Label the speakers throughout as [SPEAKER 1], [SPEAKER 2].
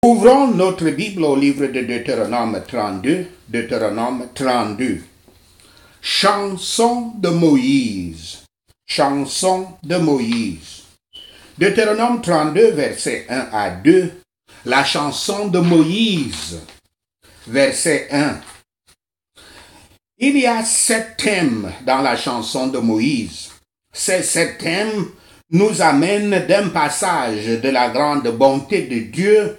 [SPEAKER 1] Ouvrons notre Bible au livre de Deutéronome 32. Deutéronome 32. Chanson de Moïse. Chanson de Moïse. Deutéronome 32, versets 1 à 2. La chanson de Moïse. Verset 1. Il y a 7 thèmes dans la chanson de Moïse. Ces 7 thèmes nous amènent d'un passage de la grande bonté de Dieu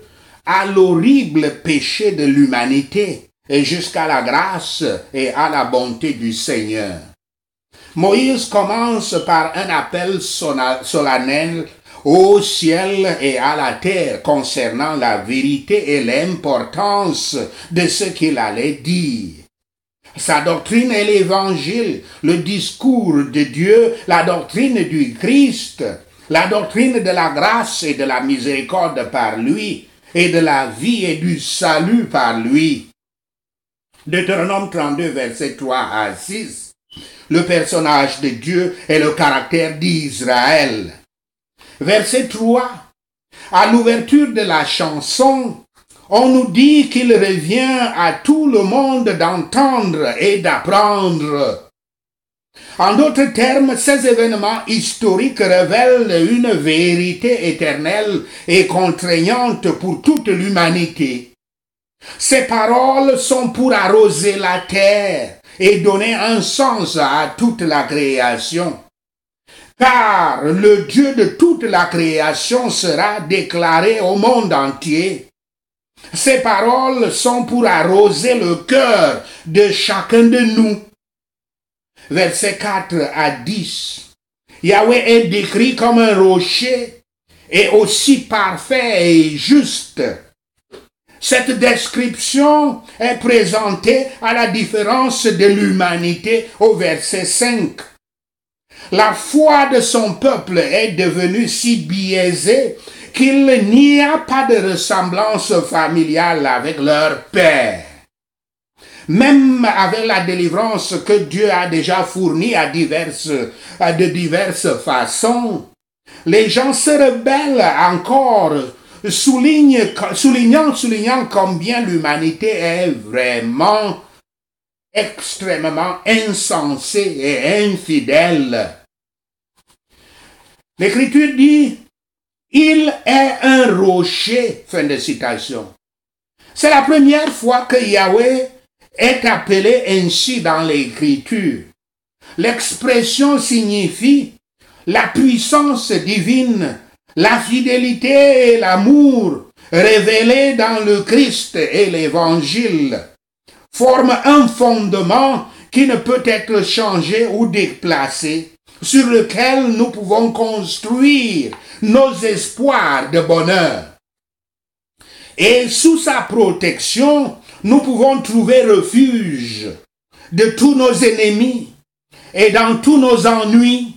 [SPEAKER 1] à l'horrible péché de l'humanité et jusqu'à la grâce et à la bonté du Seigneur. Moïse commence par un appel solennel au ciel et à la terre concernant la vérité et l'importance de ce qu'il allait dire. Sa doctrine est l'évangile, le discours de Dieu, la doctrine du Christ, la doctrine de la grâce et de la miséricorde par lui, et de la vie et du salut par lui. Deutéronome 32, versets 3 à 6. Le personnage de Dieu et le caractère d'Israël. Verset 3. À l'ouverture de la chanson, on nous dit qu'il revient à tout le monde d'entendre et d'apprendre. En d'autres termes, ces événements historiques révèlent une vérité éternelle et contraignante pour toute l'humanité. Ces paroles sont pour arroser la terre et donner un sens à toute la création. Car le Dieu de toute la création sera déclaré au monde entier. Ces paroles sont pour arroser le cœur de chacun de nous. Versets 4 à 10. Yahweh est décrit comme un rocher et aussi parfait et juste. Cette description est présentée à la différence de l'humanité au verset 5. La foi de son peuple est devenue si biaisée qu'il n'y a pas de ressemblance familiale avec leur père. Même avec la délivrance que Dieu a déjà fournie de diverses façons, les gens se rebellent encore, soulignant combien l'humanité est vraiment extrêmement insensée et infidèle. L'Écriture dit, il est un rocher, fin de citation. C'est la première fois que Yahweh est appelé ainsi dans l'Écriture. L'expression signifie la puissance divine, la fidélité et l'amour révélés dans le Christ et l'Évangile forment un fondement qui ne peut être changé ou déplacé, sur lequel nous pouvons construire nos espoirs de bonheur. Et sous sa protection, nous pouvons trouver refuge de tous nos ennemis et dans tous nos ennuis,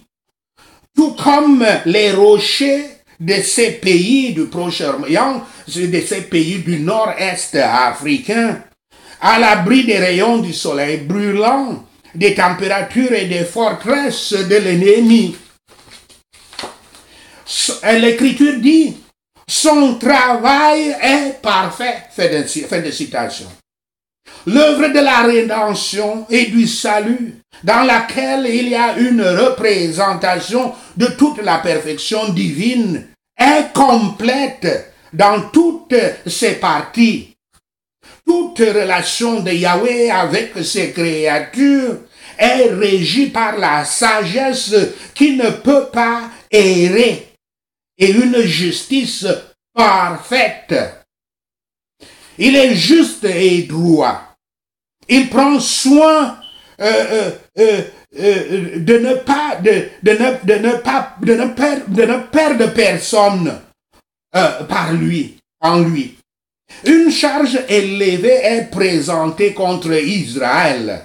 [SPEAKER 1] tout comme les rochers de ces pays du Proche-Orient, de ces pays du nord-est africain, à l'abri des rayons du soleil brûlant, des températures et des forteresses de l'ennemi. L'Écriture dit, son travail est parfait, fin de citation. L'œuvre de la rédemption et du salut, dans laquelle il y a une représentation de toute la perfection divine, est complète dans toutes ses parties. Toute relation de Yahweh avec ses créatures est régie par la sagesse qui ne peut pas errer et une justice parfaite. Il est juste et droit. Il prend soin de ne perdre personne en lui. Une charge élevée est présentée contre Israël.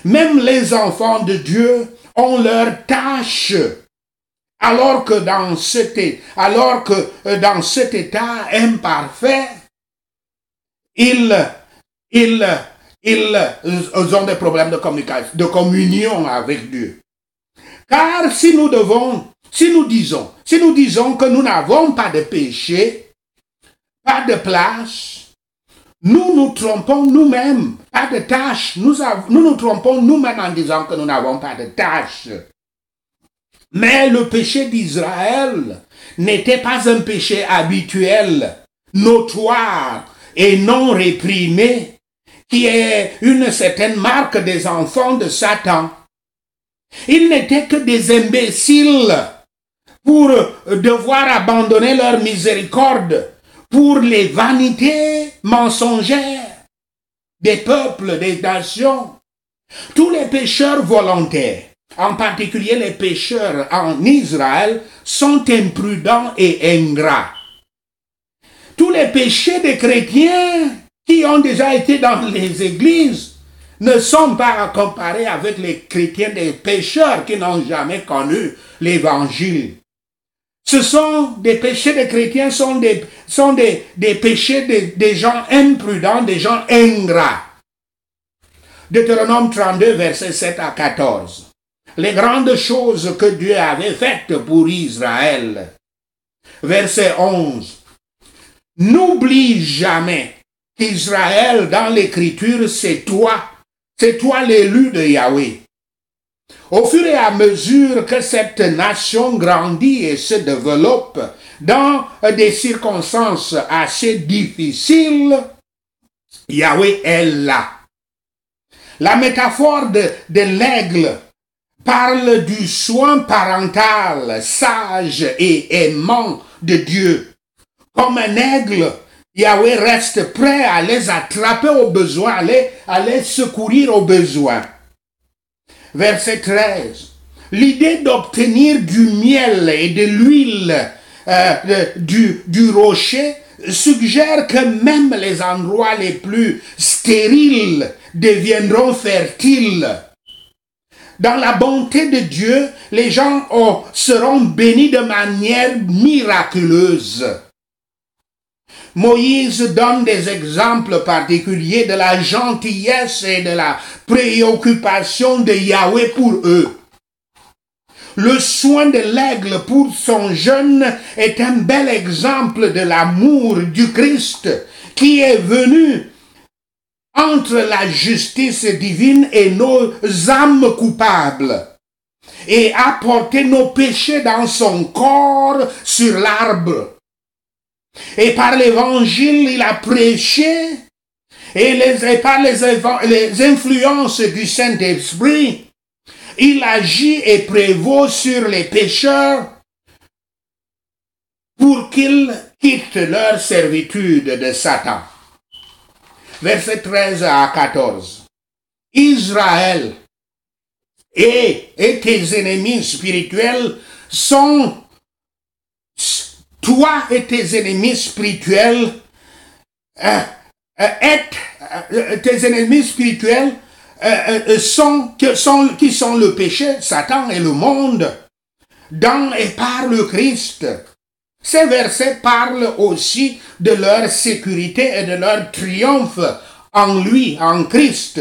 [SPEAKER 1] Même les enfants de Dieu ont leur tâche, alors que dans cet état imparfait, ils ont des problèmes de communication, de communion avec Dieu. Car si nous disons que nous n'avons pas de péché, pas de place. Nous nous trompons nous-mêmes, pas de tâche. Nous nous trompons nous-mêmes en disant que nous n'avons pas de tâche. Mais le péché d'Israël n'était pas un péché habituel, notoire et non réprimé, qui est une certaine marque des enfants de Satan. Ils n'étaient que des imbéciles pour devoir abandonner leur miséricorde pour les vanités mensongères des peuples, des nations. Tous les pécheurs volontaires, en particulier les pécheurs en Israël, sont imprudents et ingrats. Tous les péchés des chrétiens qui ont déjà été dans les églises ne sont pas comparés avec les chrétiens des pécheurs qui n'ont jamais connu l'évangile. Ce sont des péchés des chrétiens, sont des péchés des gens imprudents, des gens ingrats. Deutéronome 32, versets 7 à 14. Les grandes choses que Dieu avait faites pour Israël. Verset 11. N'oublie jamais qu'Israël, dans l'Écriture, c'est toi l'élu de Yahweh. Au fur et à mesure que cette nation grandit et se développe dans des circonstances assez difficiles, Yahweh est là. La métaphore de l'aigle parle du soin parental, sage et aimant de Dieu. Comme un aigle, Yahweh reste prêt à les attraper au besoin, à les secourir au besoin. Verset 13. L'idée d'obtenir du miel et de l'huile du rocher suggère que même les endroits les plus stériles deviendront fertiles. Dans la bonté de Dieu, les gens seront bénis de manière miraculeuse. Moïse donne des exemples particuliers de la gentillesse et de la préoccupation de Yahweh pour eux. Le soin de l'aigle pour son jeune est un bel exemple de l'amour du Christ qui est venu entre la justice divine et nos âmes coupables et a porté nos péchés dans son corps sur l'arbre. Et par l'évangile, il a prêché et par les influences du Saint-Esprit, il agit et prévaut sur les pécheurs pour qu'ils quittent leur servitude de Satan. Versets 13 à 14. Israël et tes ennemis spirituels sont... Toi et tes ennemis spirituels, tes ennemis spirituels qui sont le péché, Satan et le monde, dans et par le Christ. Ces versets parlent aussi de leur sécurité et de leur triomphe en lui, en Christ,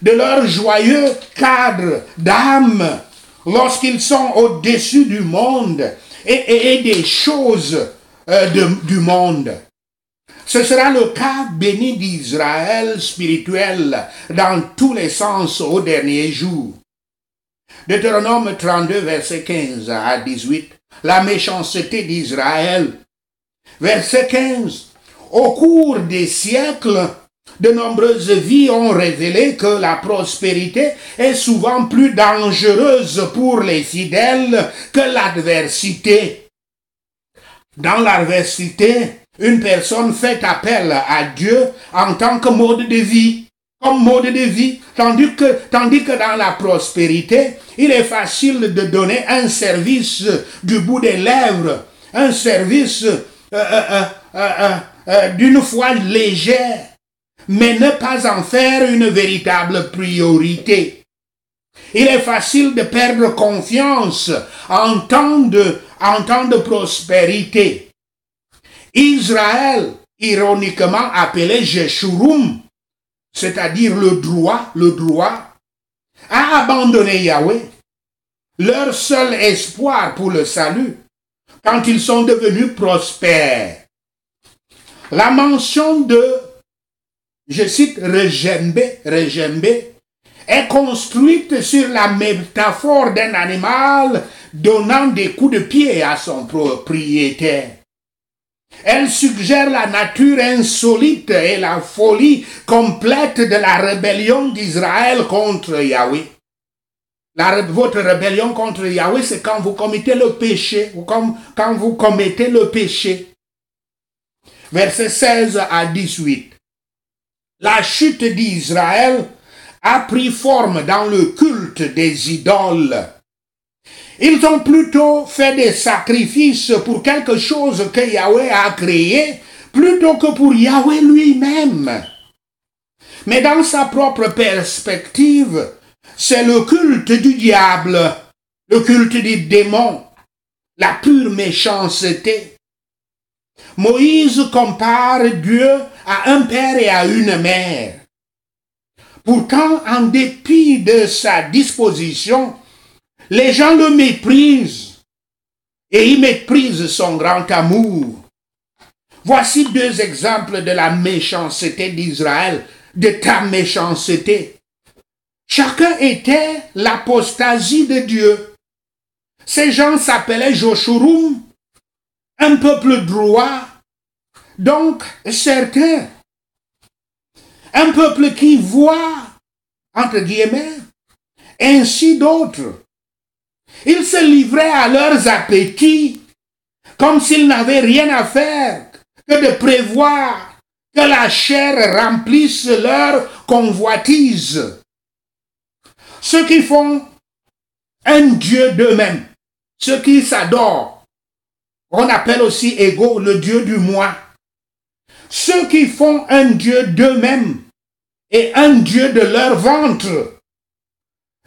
[SPEAKER 1] de leur joyeux cadre d'âme lorsqu'ils sont au-dessus du monde et des choses du monde. Ce sera le cas béni d'Israël spirituel dans tous les sens au dernier jour. Deutéronome 32, verset 15 à 18. La méchanceté d'Israël. Verset 15. Au cours des siècles, de nombreuses vies ont révélé que la prospérité est souvent plus dangereuse pour les fidèles que l'adversité. Dans l'adversité, une personne fait appel à Dieu en tant que mode de vie, tandis que dans la prospérité, il est facile de donner un service du bout des lèvres, un service d'une foi légère, mais ne pas en faire une véritable priorité. Il est facile de perdre confiance en temps de prospérité. Israël, ironiquement appelé Jeshurun, c'est-à-dire le droit, a abandonné Yahweh, leur seul espoir pour le salut, quand ils sont devenus prospères. La mention de, je cite, Rejembe, est construite sur la métaphore d'un animal donnant des coups de pied à son propriétaire. Elle suggère la nature insolite et la folie complète de la rébellion d'Israël contre Yahweh. Votre rébellion contre Yahweh, c'est quand vous commettez le péché, ou quand vous commettez le péché. Versets 16 à 18. La chute d'Israël a pris forme dans le culte des idoles. Ils ont plutôt fait des sacrifices pour quelque chose que Yahweh a créé, plutôt que pour Yahweh lui-même. Mais dans sa propre perspective, c'est le culte du diable, le culte des démons, la pure méchanceté. Moïse compare Dieu à un père et à une mère. Pourtant, en dépit de sa disposition, les gens le méprisent et ils méprisent son grand amour. Voici deux exemples de la méchanceté d'Israël, de ta méchanceté. Chacun était l'apostasie de Dieu. Ces gens s'appelaient Joshurum, un peuple droit, donc certain. Un peuple qui voit, entre guillemets, ainsi d'autres. Ils se livraient à leurs appétits, comme s'ils n'avaient rien à faire que de prévoir que la chair remplisse leur convoitise. Ceux qui font un Dieu d'eux-mêmes, ceux qui s'adorent, on appelle aussi égaux le Dieu du moi. Ceux qui font un Dieu d'eux-mêmes et un Dieu de leur ventre,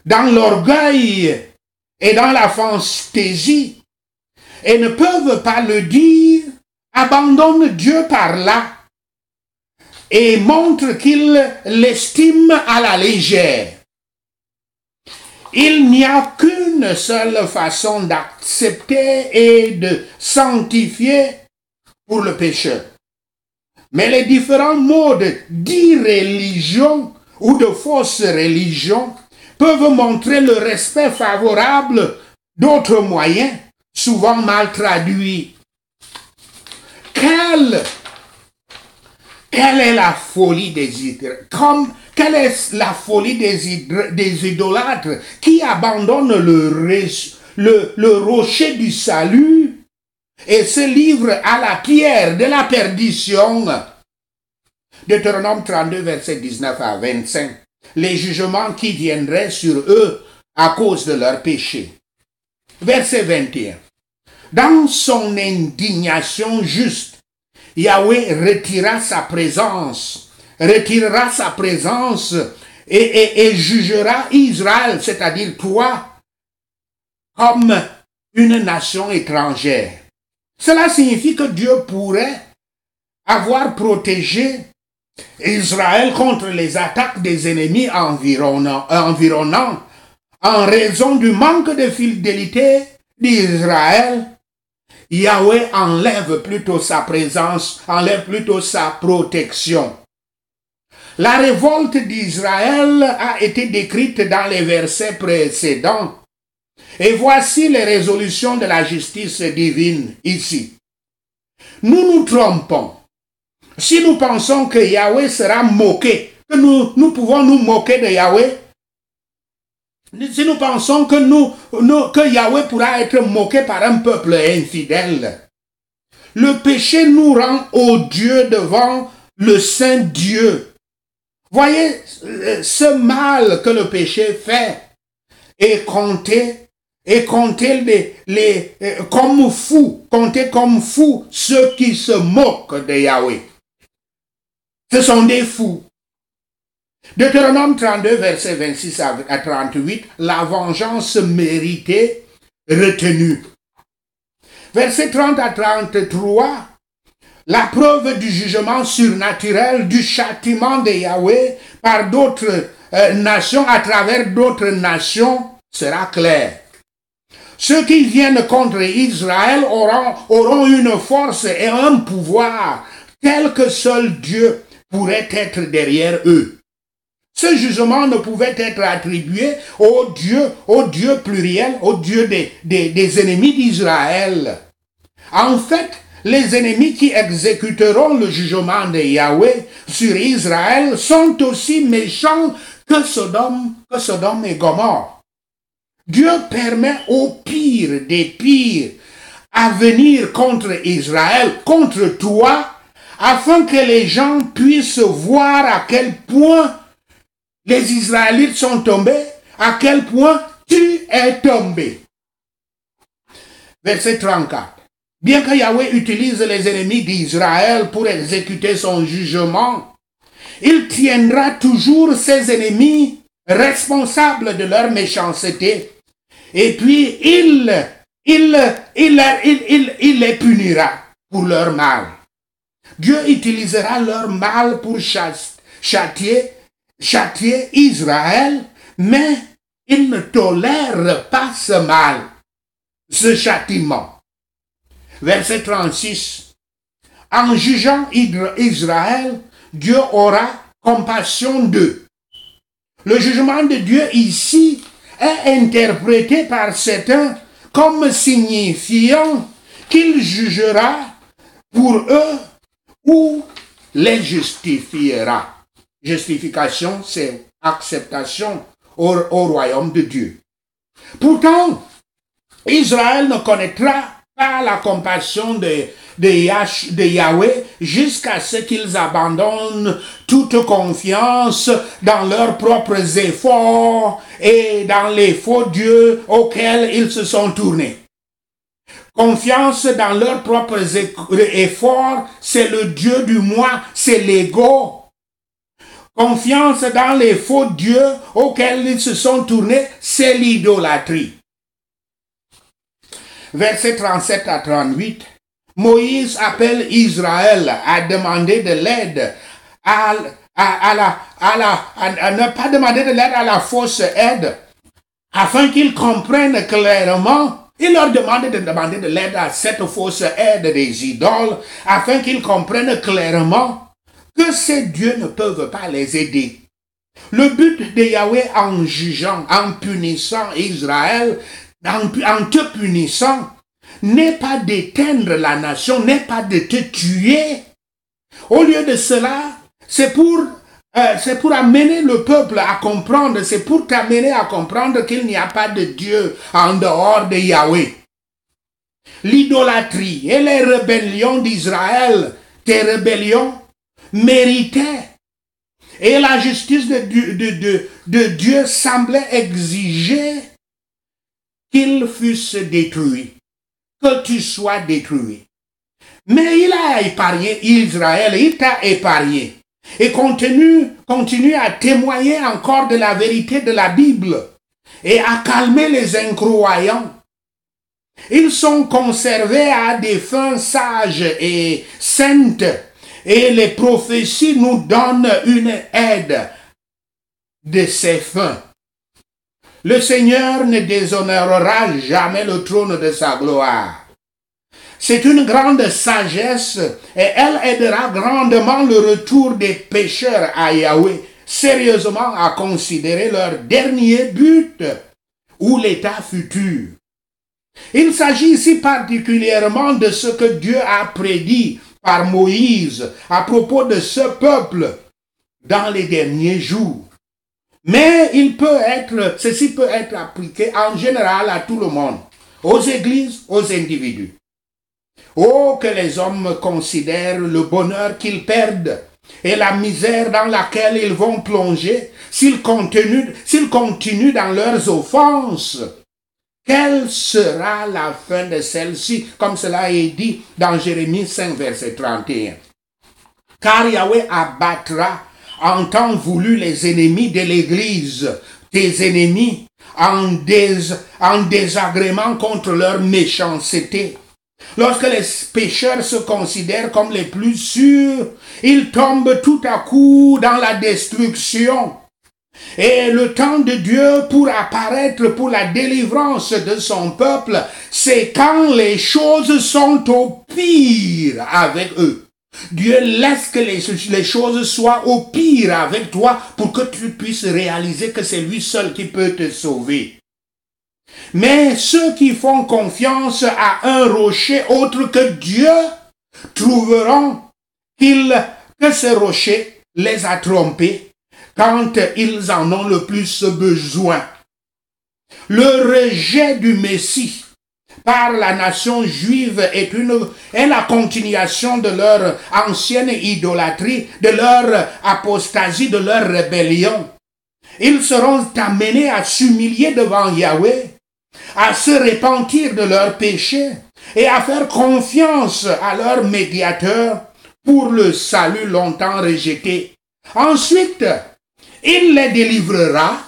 [SPEAKER 1] dans l'orgueil et dans la fantaisie, et ne peuvent pas le dire, abandonnent Dieu par là et montrent qu'ils l'estiment à la légère. Il n'y a qu'une seule façon d'accepter et de sanctifier pour le pécheur. Mais les différents modes d'irréligion ou de fausse religion peuvent montrer le respect favorable d'autres moyens, souvent mal traduits. Quelle est la folie des idolâtres? Quelle est la folie des idolâtres qui abandonnent le rocher du salut et se livrent à la pierre de la perdition? Deutéronome 32, versets 19 à 25. Les jugements qui viendraient sur eux à cause de leurs péchés. Verset 21. Dans son indignation juste, Yahweh retirera sa présence et jugera Israël, c'est-à-dire toi, comme une nation étrangère. Cela signifie que Dieu pourrait avoir protégé Israël contre les attaques des ennemis environnants en raison du manque de fidélité d'Israël. Yahweh enlève plutôt sa présence, enlève plutôt sa protection. La révolte d'Israël a été décrite dans les versets précédents. Et voici les résolutions de la justice divine ici. Nous nous trompons. Si nous pensons que Yahweh sera moqué, que nous pouvons nous moquer de Yahweh, si nous pensons que Yahweh pourra être moqué par un peuple infidèle, le péché nous rend odieux devant le Saint Dieu. Voyez, ce mal que le péché fait est compté comme fous ceux qui se moquent de Yahweh. Ce sont des fous. Deutéronome 32, versets 26 à 38, la vengeance méritée retenue. Versets 30 à 33, la preuve du jugement surnaturel, du châtiment de Yahweh par d'autres nations, à travers d'autres nations, sera claire. Ceux qui viennent contre Israël auront une force et un pouvoir tel que seul Dieu pourrait être derrière eux. Ce jugement ne pouvait être attribué au Dieu pluriel, au Dieu des ennemis d'Israël. En fait, les ennemis qui exécuteront le jugement de Yahweh sur Israël sont aussi méchants que Sodome et Gomorrhe. Dieu permet au pire des pires à venir contre Israël, contre toi, afin que les gens puissent voir à quel point les Israélites sont tombés, à quel point tu es tombé. Verset 34. Bien que Yahweh utilise les ennemis d'Israël pour exécuter son jugement, il tiendra toujours ses ennemis responsables de leur méchanceté. Et puis, il les punira pour leur mal. Dieu utilisera leur mal pour châtier Israël, mais il ne tolère pas ce mal, ce châtiment. Verset 36. En jugeant Israël, Dieu aura compassion d'eux. Le jugement de Dieu ici est interprété par certains comme signifiant qu'il jugera pour eux ou les justifiera. Justification, c'est acceptation au royaume de Dieu. Pourtant, Israël ne connaîtra pas la compassion de Yahweh jusqu'à ce qu'ils abandonnent toute confiance dans leurs propres efforts et dans les faux dieux auxquels ils se sont tournés. Confiance dans leurs propres efforts, c'est le Dieu du moi, c'est l'ego. Confiance dans les faux dieux auxquels ils se sont tournés, c'est l'idolâtrie. Versets 37 à 38, Moïse appelle Israël à demander de l'aide, à ne pas demander de l'aide à la fausse aide, afin qu'ils comprennent clairement. Il leur demande de demander de l'aide à cette fausse aide des idoles, afin qu'ils comprennent clairement que ces dieux ne peuvent pas les aider. Le but de Yahweh en jugeant, en punissant Israël, en te punissant, n'est pas d'éteindre la nation, n'est pas de te tuer. Au lieu de cela, c'est pour amener le peuple à comprendre, c'est pour t'amener à comprendre qu'il n'y a pas de Dieu en dehors de Yahweh. L'idolâtrie et les rébellions d'Israël, tes rébellions, méritaient. Et la justice de Dieu semblait exiger qu'ils fussent détruits, que tu sois détruit. Mais il a épargné Israël, il t'a épargné. Et continue à témoigner encore de la vérité de la Bible et à calmer les incroyants. Ils sont conservés à des fins sages et saintes, et les prophéties nous donnent une aide de ces fins. Le Seigneur ne déshonorera jamais le trône de sa gloire. C'est une grande sagesse et elle aidera grandement le retour des pécheurs à Yahweh, sérieusement à considérer leur dernier but ou l'état futur. Il s'agit ici particulièrement de ce que Dieu a prédit par Moïse à propos de ce peuple dans les derniers jours. Mais ceci peut être appliqué en général à tout le monde, aux églises, aux individus. Oh, que les hommes considèrent le bonheur qu'ils perdent et la misère dans laquelle ils vont plonger s'ils continuent dans leurs offenses. Quelle sera la fin de celle-ci, comme cela est dit dans Jérémie 5, verset 31. Car Yahweh abattra en temps voulu les ennemis de l'Église, tes ennemis, en désagrément contre leur méchanceté. Lorsque les pécheurs se considèrent comme les plus sûrs, ils tombent tout à coup dans la destruction. Et le temps de Dieu pour apparaître pour la délivrance de son peuple, c'est quand les choses sont au pire avec eux. Dieu laisse que les choses soient au pire avec toi pour que tu puisses réaliser que c'est lui seul qui peut te sauver. Mais ceux qui font confiance à un rocher autre que Dieu trouveront que ce rocher les a trompés quand ils en ont le plus besoin. Le rejet du Messie par la nation juive est la continuation de leur ancienne idolâtrie, de leur apostasie, de leur rébellion. Ils seront amenés à s'humilier devant Yahweh, à se repentir de leurs péchés et à faire confiance à leur médiateur pour le salut longtemps rejeté. Ensuite, il les délivrera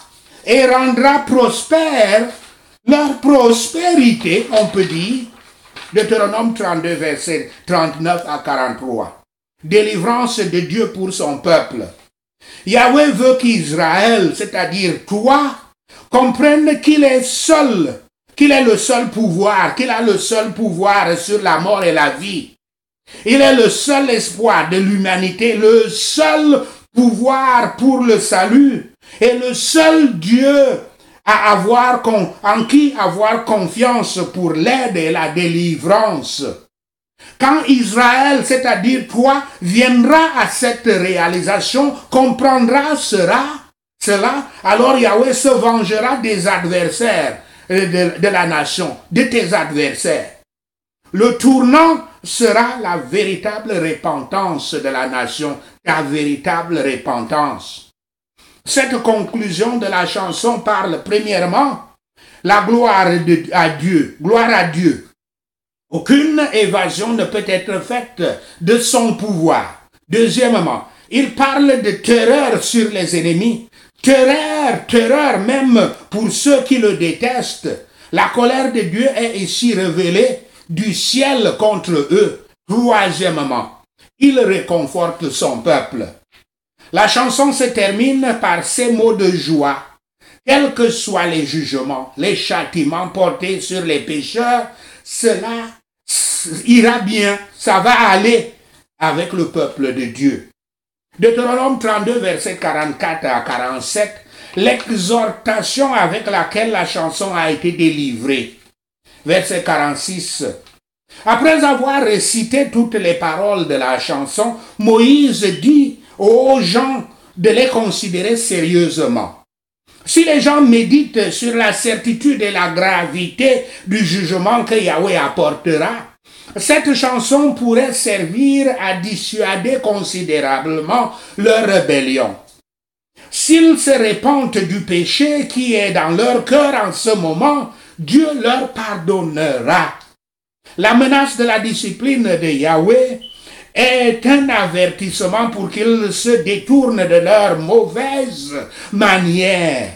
[SPEAKER 1] et rendra prospères leur prospérité, on peut dire. Deutéronome 32, versets 39 à 43. Délivrance de Dieu pour son peuple. Yahweh veut qu'Israël, c'est-à-dire toi, comprenne qu'il est seul, qu'il est le seul pouvoir, qu'il a le seul pouvoir sur la mort et la vie. Il est le seul espoir de l'humanité, le seul pouvoir pour le salut et le seul Dieu en qui avoir confiance pour l'aide et la délivrance. Quand Israël, c'est-à-dire toi, viendra à cette réalisation, comprendra cela, alors Yahweh se vengera des adversaires de la nation, de tes adversaires. Le tournant sera la véritable repentance de la nation, ta véritable repentance. Cette conclusion de la chanson parle premièrement la gloire à Dieu, gloire à Dieu. Aucune évasion ne peut être faite de son pouvoir. Deuxièmement, il parle de terreur sur les ennemis. Terreur même pour ceux qui le détestent. La colère de Dieu est ici révélée du ciel contre eux. Troisièmement, il réconforte son peuple. La chanson se termine par ces mots de joie. Quels que soient les jugements, les châtiments portés sur les pécheurs, cela ira bien, ça va aller avec le peuple de Dieu. Deutéronome 32, versets 44 à 47, l'exhortation avec laquelle la chanson a été délivrée. Verset 46. Après avoir récité toutes les paroles de la chanson, Moïse dit aux gens de les considérer sérieusement. Si les gens méditent sur la certitude et la gravité du jugement que Yahweh apportera, cette chanson pourrait servir à dissuader considérablement leur rébellion. S'ils se repentent du péché qui est dans leur cœur en ce moment, Dieu leur pardonnera. La menace de la discipline de Yahweh est un avertissement pour qu'ils se détournent de leurs mauvaises manières.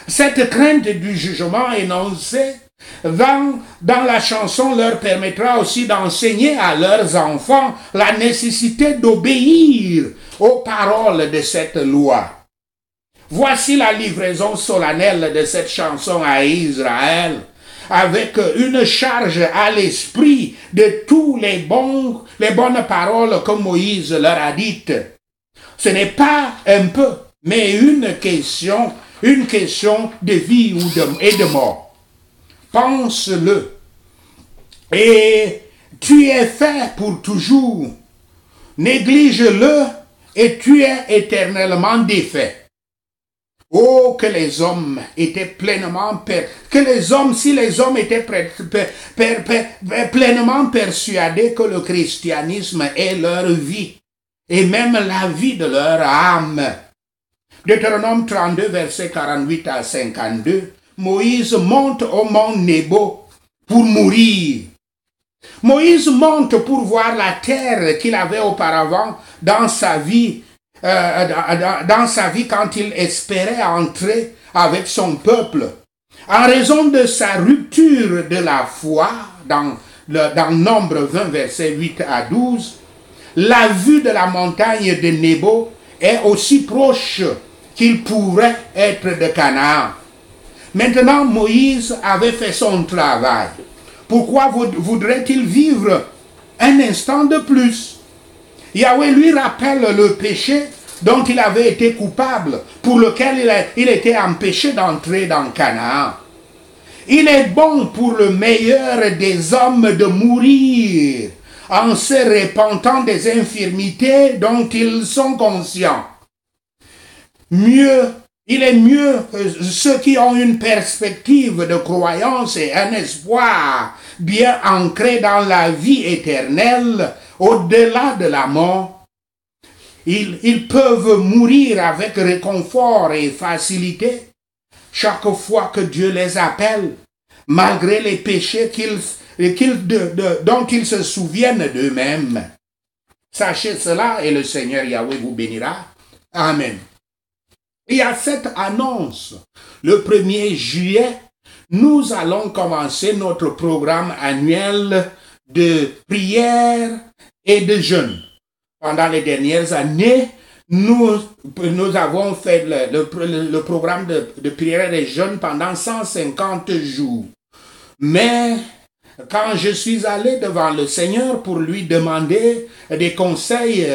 [SPEAKER 1] Cette crainte du jugement énoncée dans la chanson leur permettra aussi d'enseigner à leurs enfants la nécessité d'obéir aux paroles de cette loi. Voici la livraison solennelle de cette chanson à Israël, avec une charge à l'esprit de tous les bonnes paroles que Moïse leur a dites. Ce n'est pas un peu, mais une question de vie et de mort. Pense-le. Et tu es fait pour toujours. Néglige-le et tu es éternellement défait. Oh, que les hommes étaient pleinement si les hommes étaient pleinement persuadés que le christianisme est leur vie et même la vie de leur âme. Deutéronome 32, versets 48 à 52, Moïse monte au mont Nebo pour mourir. Moïse monte pour voir la terre qu'il avait auparavant dans sa vie quand il espérait entrer avec son peuple. En raison de sa rupture de la foi, dans Nombre 20, versets 8 à 12, la vue de la montagne de Nebo est aussi proche qu'il pourrait être de Canaan. Maintenant, Moïse avait fait son travail. Pourquoi voudrait-il vivre un instant de plus? Yahweh lui rappelle le péché dont il avait été coupable, pour lequel il était empêché d'entrer dans Canaan. Il est bon pour le meilleur des hommes de mourir en se repentant des infirmités dont ils sont conscients. Il est mieux ceux qui ont une perspective de croyance et un espoir bien ancré dans la vie éternelle au-delà de la mort. Ils peuvent mourir avec réconfort et facilité chaque fois que Dieu les appelle, malgré les péchés dont ils se souviennent d'eux-mêmes. Sachez cela et le Seigneur Yahweh vous bénira. Amen. Et à cette annonce, le 1er juillet, nous allons commencer notre programme annuel de prière et de jeûne. Pendant les dernières années, nous avons fait le programme de prière et de jeûne pendant 150 jours. Mais quand je suis allé devant le Seigneur pour lui demander des conseils